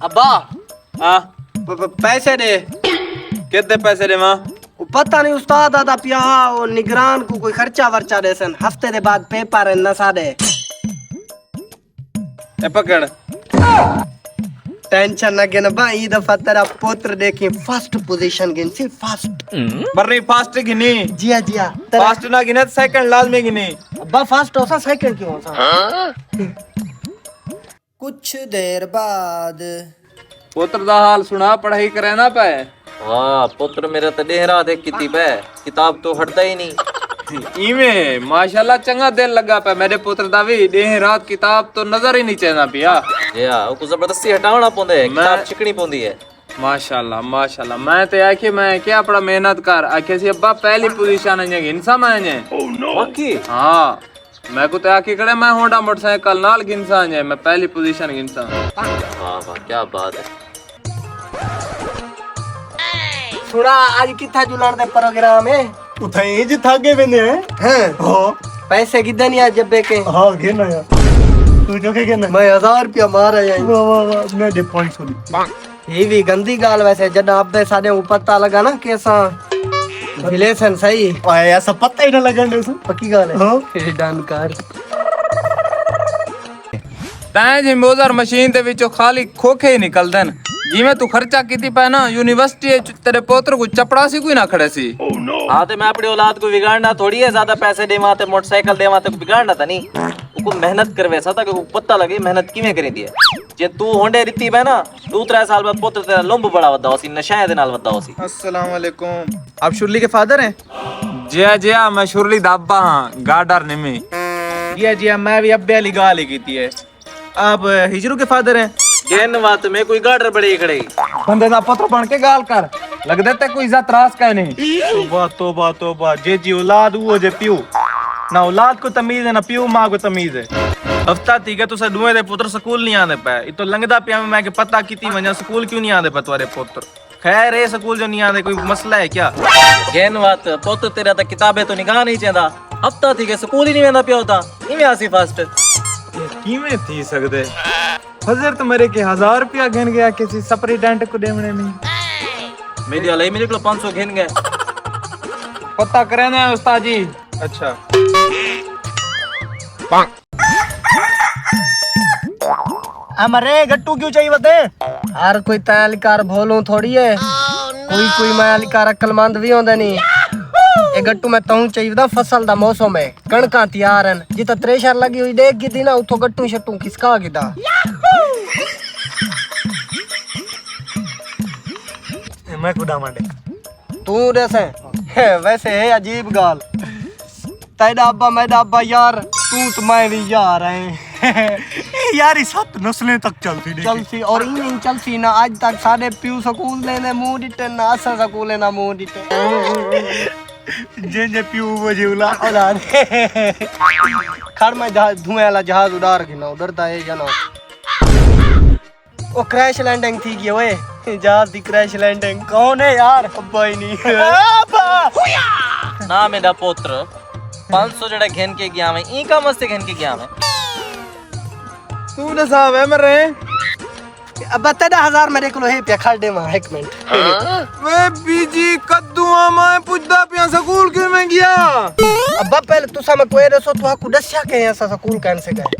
अब्बा हाँ पैसे दे। कितने पैसे दे माँ? पता नहीं उस्ताद आदा पिया वो निगरान को कोई खर्चा वर्चा दे सन हफ्ते दे बाद पेपर है नसा दे। ए पकड़। टेंशन न गिन बा ई दफा तेरा पुत्र देखी फर्स्ट पोजीशन गिन सी फर्स्ट। बर्री फास्ट गिनी। जिया फास्ट ना गिने तो सेकंड लाजमी गिनी। अब्बा फर्स्ट हो सा सेकंड क्यों हो सा? कुछ देर बाद पुत्र दा हाल सुना पढ़ाई करे ना पे। वाह पुत्र मेरा तो देह रात एक किताब है, किताब तो हटता ही नहीं। इमे माशाल्लाह चंगा दिल लगा पे मेरे पुत्र दा भी देह रात किताब तो नजर ही नहीं चेना पिया। या वो जबरदस्ती हटावना पौंदे है, किताब चिकनी पौंदी है। माशाल्लाह माशाल्लाह मैं तो आखे मैं क्या अपना मेहनत कर आखे सी अब्बा पहली पोजीशन है गिनसा मैं। वाकई हाँ मैं को तो आके करे मैं होंडा मोटरसाइकिल नाल गिनसा है मैं पहली पोजीशन गिनसा। वाह वाह क्या बात है। सुना आज किथा जुलान दे प्रोग्राम है उठाई जी थागे बने हैं। हैं पैसे किधर नहीं आज जब्बे के। हाँ घेना यार तू जो के घेना मैं 1000 रुपया मारा यही। वाह वाह वाह मैं दे 500 दी। ये भी गंदी गाल वैसे जब आप दे साडे ऊपर पता लगा ना कैसा रिलेशन सही ओए ऐसा पता ही ना लगन दे पक्की गाल है। हाँ डन कर तैं जी मोजर मशीन दे विचों खाली खोखे ही निकल देन जिवें तू खर्चा कीती पै ना यूनिवर्सिटी तेरे पोत्र को चपड़ासी कोई ना खड़े सी। हाँ तो मैं अपनी औलाद को बिगाड़ना थोड़ी है, ज्यादा पैसे देवा ते मोटरसाइकिल देवा ते बिगाड़ना था नहीं। उनको मेहनत करवे सा था कि पता लगे मेहनत किवें करी दी है। जे तू होंडे रित्ती पै ना 2-3 साल बाद पुत्र तेरा लुंब बड़ा वदा होसी, नशा दे नाल वदा होसी। अस्सलाम वालेकुम। आप शुरली के फादर हैं? जी मैं शुरली दा अब्बा हां गार्डर निमी। जी मैं भी अब्बे वाली गाल ही कीती है। आप हिजरू के फादर हैं? गेन बात में कोई गाडर बड़ी खड़े बंदे दा पुत्र बन के गाल कर लग देते कोई इज्जत रास का नहीं। तोबा तोबा जे जी औलाद वो जे पियो ना औलाद को तमीज है ना पियो मां को तमीज है। हफ्ता थी के तुसा दुए दे पुत्र स्कूल नहीं आने पे ये तो लंगदा पिया मैं के पता कीती वजह स्कूल क्यों नहीं आने पे तुम्हारे पुत्र। खैर ये स्कूल जो नहीं आने कोई मसला है क्या? गेन बात पुत्र तेरा तो किताबें तो निगाह नहीं चाहता। हफ्ता थी के स्कूल ही नहीं वेंदा पिया होता इवें आसी फर्स्ट किवें थी सकदे फजर तो मेरे के 1000 रुपया गिन गया किसी सप्रीडेंट को देवने में। मेरी अलाई मेरे को 500 घेन गए। पता करे ना उस्ताद जी। अच्छा हमारे गट्टू क्यों चाहिए बते? हर कोई तैयार भोलू थोड़ी है कोई मैं अलिकार अक्लमंद भी होंदे नहीं। ए गट्टू में तहू चाहिए फसल दा मौसम है कणका तैयार हैं जिता त्रेशर लगी हुई देख गी ना उतो गट्टू शट्टू खिसका गिदा। मैं खुदा मांडे तू जैसे वैसे है अजीब गाल तेरा अब्बा मेरा अब्बा यार तू तो मैं भी यार है यार ये सब नस्लें तक चलती नहीं चलसी और इन चलसी ना आज तक साडे प्यू स्कूल ने मुंह दिते ना असा स्कूल ना मुंह दिते जे पियो वो जीवला औलाद खड़ में धुएं वाला जहाज उड़ार गिना उड़ता है जानो ओ क्रैश लैंडिंग थी गई ओए जहाज दी क्रैश लैंडिंग कौन है यार? अब्बा ही नहीं ना मेरा पुत्र 500 जड़ा घेन के गया मैं ई का मस्ते घेन के गया मैं। तू ना साहब है मर रहे अब्बा तेरा 1000 मेरे को है पे खड़ दे मां 1 मिनट। वे बीजी कद्दूआ मैं पुछदा पिया स्कूल क्यों में गया? अब्बा पहले तू सा मैं कोई रसो तू हाकू दस्या के ऐसा स्कूल कैन से गए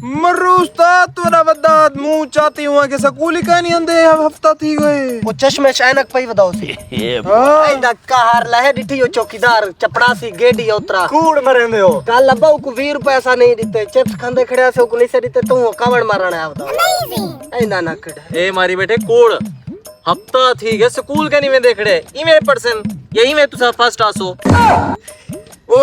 मर्रू उस्ताद तोरा बद्दा मुंह चाहती हुआ के स्कूल ही का नहीं आंदे हफ्ता थी गए। वो चश्मे ऐनक पई वदाओ सी आई धक्का हार लहे डिठी यो चौकीदार चपड़ासी गेडी उतरा कूड़ मरेंदे हो कल अब्बा को 20 रुपए ऐसा नहीं दिते चिप्स खांदे खड़े से को नहीं से दिते तू कावड़ मारना है बताओ आई ना ना कड़ ए मारी बेटे कोड़ हफ्ता थी के स्कूल के नहीं में देखड़े इमे पर्सन यही में तुसा फर्स्ट आसो ओ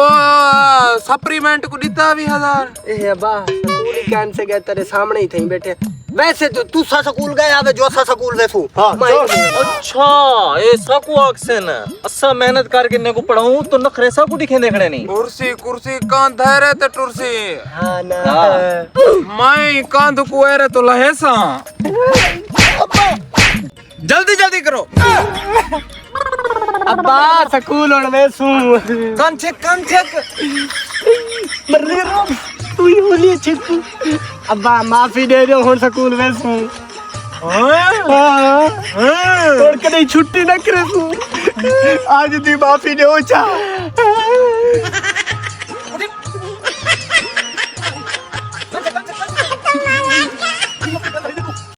सप्लीमेंट को दिता भी 1000। ए अब्बा स्कूल ही कैन से गए तेरे सामने ही थे बैठे वैसे तो तू सा स्कूल गया आवे जो सा स्कूल वेसू। हां अच्छा ए सकू ऑक्सन असा मेहनत करके ने को पढ़ाऊं तो नखरे सा को दिखे देखड़े नहीं कुर्सी कुर्सी कां धरे ते टुरसी। हां ना मैं कांद को एरे तो लहेसा जल्दी जल्दी करो अब्बा स्कूल और वेसू कान चेक मर तू ही बोलिए चिट्टू अब्बा माफी दे दो हुन स्कूल वैसू और कदे छुट्टी न करे तू आज दी माफी दे चा